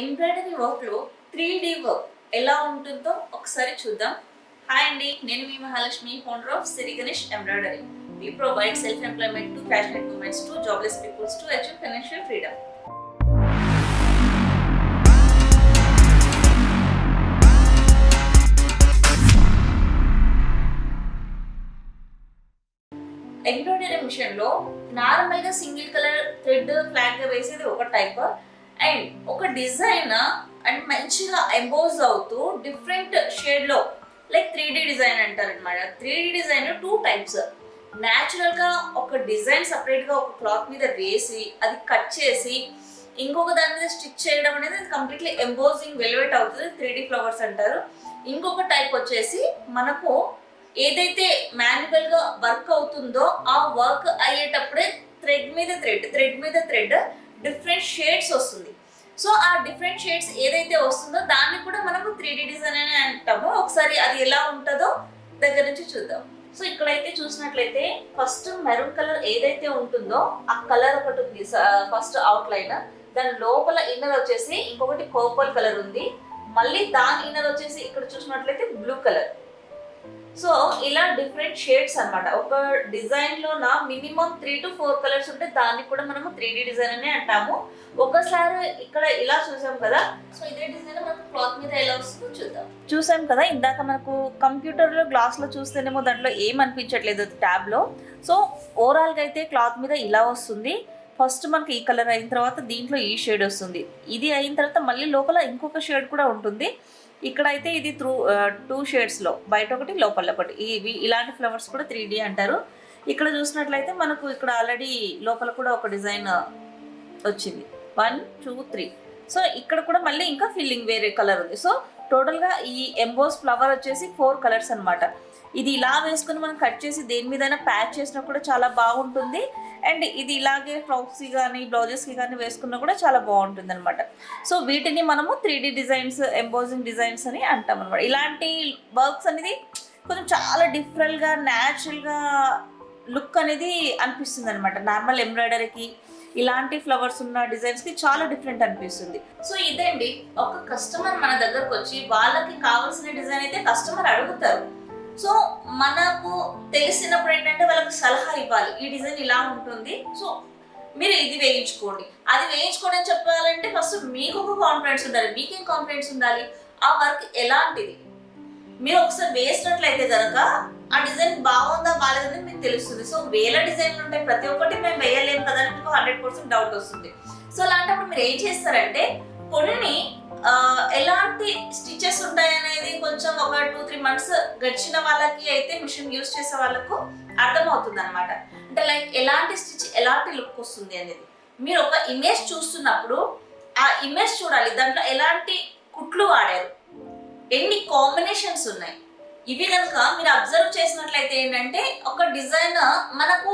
Embroidery వర్క్లో 3D work ఎలా ఉంటుందో ఒకసారి చూద్దాం. హాయ్ అండి, నేను మీ Mahalakshmi, founder of Siri Ganesh embroidery. We provide self-employment to passionate women, to jobless people, to achieve financial freedom. Embroidery మిషన్లో నార్మల్గా సింగిల్ కలర్ థ్రెడ్ ఫ్లాగ్గా వేసేది ఒక టైప్, అండ్ ఒక డిజైన్ అండ్ మంచిగా ఎంబోజ్ అవుతూ డిఫరెంట్ షేడ్లో లైక్ 3D డిజైన్ అంటారనమాట. 3D design 2 types. న్యాచురల్గా ఒక డిజైన్ సపరేట్గా ఒక క్లాత్ మీద వేసి అది కట్ చేసి ఇంకొక దాని మీద స్టిచ్ చేయడం అనేది కంప్లీట్లీ ఎంబోజింగ్ వెల్వెట్ అవుతుంది, 3D ఫ్లవర్స్ అంటారు. ఇంకొక టైప్ వచ్చేసి మనకు ఏదైతే మాన్యువల్గా వర్క్ అవుతుందో ఆ వర్క్ అయ్యేటప్పుడే థ్రెడ్ మీద థ్రెడ్ డిఫరెంట్ షేడ్స్ వస్తుంది. సో ఆ డిఫరెంట్ షేడ్స్ ఏదైతే వస్తుందో దాన్ని కూడా మనము 3D డిజైన్ అని అంటాము. ఒకసారి అది ఎలా ఉంటుందో దగ్గర నుంచి చూద్దాం. సో ఇక్కడైతే చూసినట్లయితే ఫస్ట్ మెరూన్ కలర్ ఏదైతే ఉంటుందో ఆ కలర్ ఒకటి ఉంది, ఫస్ట్ అవుట్లైన్. దాని లోపల ఇన్నర్ వచ్చేసి ఇంకొకటి పర్పుల్ కలర్ ఉంది. మళ్ళీ దాని ఇన్నర్ వచ్చేసి ఇక్కడ చూసినట్లయితే బ్లూ కలర్. సో ఇలా డిఫరెంట్ షేడ్స్ అనమాట. ఒక డిజైన్లో మినిమం 3 to 4 కలర్స్ ఉంటే దాన్ని కూడా మనము 3D డిజైన్ అని అంటాము. ఒకసారి ఇక్కడ ఇలా చూసాం కదా, సో ఇదే డిజైన్ మనకు క్లాత్ మీద ఎలా వస్తుందో చూద్దాం. చూసాం కదా, ఇందాక మనకు కంప్యూటర్లో గ్లాస్లో చూస్తేనేమో దాంట్లో ఏం అనిపించట్లేదు ట్యాబ్లో. సో ఓవరాల్గా అయితే క్లాత్ మీద ఇలా వస్తుంది. ఫస్ట్ మనకి ఈ కలర్ అయిన తర్వాత దీంట్లో ఈ షేడ్ వస్తుంది. ఇది అయిన తర్వాత మళ్ళీ లోపల ఇంకొక షేడ్ కూడా ఉంటుంది. ఇక్కడైతే ఇది 2 షేడ్స్లో, బయట ఒకటి లోపల ఒకటి. ఇలాంటి ఫ్లవర్స్ కూడా 3D అంటారు. ఇక్కడ చూసినట్లయితే మనకు ఇక్కడ ఆల్రెడీ లోపల కూడా ఒక డిజైన్ వచ్చింది, 1 2 3. సో ఇక్కడ కూడా మళ్ళీ ఇంకా ఫిల్లింగ్ వేరే కలర్ ఉంది. సో టోటల్గా ఈ ఎంబోస్ ఫ్లవర్ వచ్చేసి 4 కలర్స్ అనమాట. ఇది ఇలా వేసుకుని మనం కట్ చేసి దేని మీదైనా ప్యాచ్ చేసినా కూడా చాలా బాగుంటుంది. అండ్ ఇది ఇలాగే ఫ్రాక్స్కి కానీ బ్లౌజెస్కి కానీ వేసుకున్నా కూడా చాలా బాగుంటుంది అనమాట. సో వీటిని మనము 3D డిజైన్స్, ఎంబోజింగ్ డిజైన్స్ అని అంటాం అనమాట. ఇలాంటి వర్క్స్ అనేది కొంచెం చాలా డిఫరెంట్గా న్యాచురల్గా లుక్ అనేది అనిపిస్తుంది అనమాట. నార్మల్ ఎంబ్రాయిడరీకి ఇలాంటి ఫ్లవర్స్ ఉన్న డిజైన్స్కి చాలా డిఫరెంట్ అనిపిస్తుంది. సో ఇదేండి, ఒక కస్టమర్ మన దగ్గరకు వచ్చి వాళ్ళకి కావాల్సిన డిజైన్ అయితే కస్టమర్ అడుగుతారు. సో మనకు తెలిసినప్పుడు ఏంటంటే వాళ్ళకి సలహా ఇవ్వాలి, ఈ డిజైన్ ఇలా ఉంటుంది, సో మీరు ఇది వేయించుకోండి, అది వేయించుకోండి అని చెప్పాలంటే ఫస్ట్ మీకు ఒక కాన్ఫిడెన్స్ ఉండాలి. మీకేం కాన్ఫిడెన్స్ ఉండాలి, ఆ వర్క్ ఎలాంటిది మీరు ఒకసారి వేసినట్లయితే కనుక ఆ డిజైన్ బాగుందా బాగాలేదని మీకు తెలుస్తుంది. సో వేల డిజైన్లు ఉంటాయి, ప్రతి ఒక్కటి మేము వేయలేము కదా అని మీకు 100% డౌట్ వస్తుంది. సో అలాంటప్పుడు మీరు ఏం చేస్తారంటే కొన్ని ఎలాంటి స్టిచెస్ ఉంటాయి అనేది కొంచెం ఒక 2-3 months గడిచిన వాళ్ళకి అయితే మిషన్ యూజ్ చేసే వాళ్ళకు అర్థమవుతుంది అనమాట. అంటే లైక్ ఎలాంటి స్టిచ్ ఎలాంటి లుక్ వస్తుంది అనేది మీరు ఒక ఇమేజ్ చూస్తున్నప్పుడు ఆ ఇమేజ్ చూడాలి. దాంట్లో ఎలాంటి కుట్లు వాడారు, ఎన్ని కాంబినేషన్స్ ఉన్నాయి, ఇవి కనుక మీరు అబ్జర్వ్ చేసినట్లయితే ఏంటంటే ఒక డిజైన్ మనకు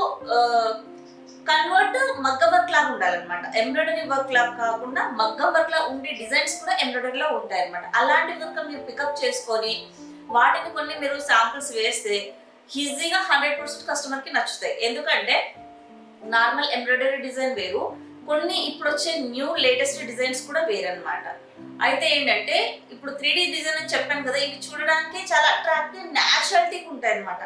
కన్వర్ట్ మగ్గం వర్క్ లాగా ఉండాలన్నమాట. ఎంబ్రాయిడరీ వర్క్ లాగా కాకుండా మగ్గం వర్క్ లా ఉండే డిజైన్స్ కూడా ఎంబ్రాయిడరీలో ఉంటాయి అనమాట. అలాంటివి కనుక మీరు పికప్ చేసుకొని వాటిని కొన్ని మీరు శాంపుల్స్ వేస్తే ఈజీగా 100% కస్టమర్కి నచ్చుతాయి. ఎందుకంటే నార్మల్ ఎంబ్రాయిడరీ డిజైన్ వేరు, కొన్ని ఇప్పుడు వచ్చే న్యూ లేటెస్ట్ డిజైన్స్ కూడా వేరనమాట. అయితే ఏంటంటే ఇప్పుడు 3D డిజైన్ అని చెప్పాను కదా, ఇవి చూడడానికి చాలా అట్రాక్టివ్ న్యాచురాలిటీగా ఉంటాయి అనమాట.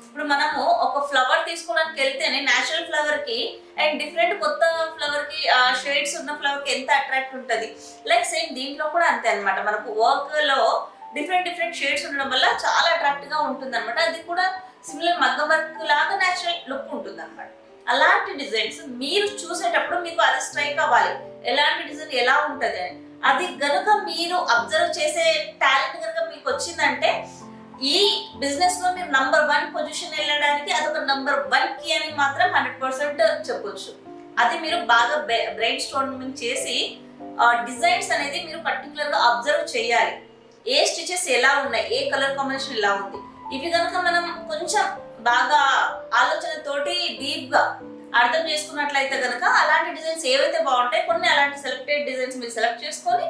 ఇప్పుడు మనము ఒక ఫ్లవర్ తీసుకోవడానికి వెళ్తేనే న్యాచురల్ ఫ్లవర్కి అండ్ డిఫరెంట్ కొత్త ఫ్లవర్కి షేడ్స్ ఉన్న ఫ్లవర్కి ఎంత అట్రాక్ట్ ఉంటుంది, లైక్ సేమ్ దీంట్లో కూడా అంతే అనమాట. మనకు వర్క్లో డిఫరెంట్ షేడ్స్ ఉండడం వల్ల చాలా అట్రాక్ట్గా ఉంటుంది అనమాట. అది కూడా సిమిలర్ మగ్గం వర్క్ లాగా న్యాచురల్ లుక్ ఉంటుంది అనమాట. అలాంటి డిజైన్స్ మీరు చూసేటప్పుడు మీకు అది స్ట్రైక్ అవ్వాలి, ఎలాంటి డిజైన్ ఎలా ఉంటుంది అని. అది గనుక మీరు అబ్జర్వ్ చేసే టాలెంట్ కనుక మీకు వచ్చిందంటే ఈ బిజినెస్ లో మీరు నంబర్ 1 పొజిషన్ వెళ్ళడానికి అదొక నంబర్ 1 కీ అని మాత్రం 100% చెప్పొచ్చు. అది మీరు బాగా బ్రెయిన్ స్టార్మింగ్ చేసి డిజైన్స్ అనేది మీరు పర్టికులర్ గా అబ్జర్వ్ చేయాలి. ఏ స్టిచెస్ ఎలా ఉన్నాయి, ఏ కలర్ కాంబినేషన్ ఎలా ఉంది, ఇవి కనుక మనం కొంచెం బాగా ఆలోచనతోటి డీప్ గా అర్థం చేసుకున్నట్లయితే కనుక అలాంటి డిజైన్స్ ఏవైతే బాగుంటాయి కొన్ని అలాంటి సెలెక్టెడ్ డిజైన్స్ మీరు సెలెక్ట్ చేసుకొని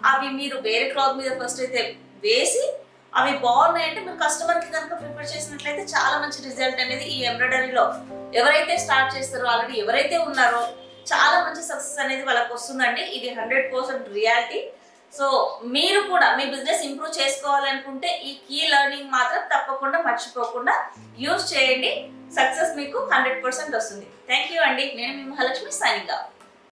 అవి మీరు వేరే క్లాత్ మీద ఫస్ట్ అయితే వేసి అవి బాగున్నాయంటే మీరు కస్టమర్కి కనుక ప్రిఫర్ చేసినట్లయితే చాలా మంచి రిజల్ట్ అనేది ఈ ఎంబ్రాయిడరీలో ఎవరైతే స్టార్ట్ చేస్తారో ఆల్రెడీ ఎవరైతే ఉన్నారో చాలా మంచి సక్సెస్ అనేది వాళ్ళకి వస్తుందండి. ఇది 100% రియాలిటీ. సో మీరు కూడా మీ బిజినెస్ ఇంప్రూవ్ చేసుకోవాలనుకుంటే ఈ కీ లెర్నింగ్ మాత్రం తప్పకుండా మర్చిపోకుండా యూజ్ చేయండి. సక్సెస్ మీకు 100% వస్తుంది. థ్యాంక్ యూ అండి. నేను మీ మహాలక్ష్మి సైనింగ్ ఆఫ్.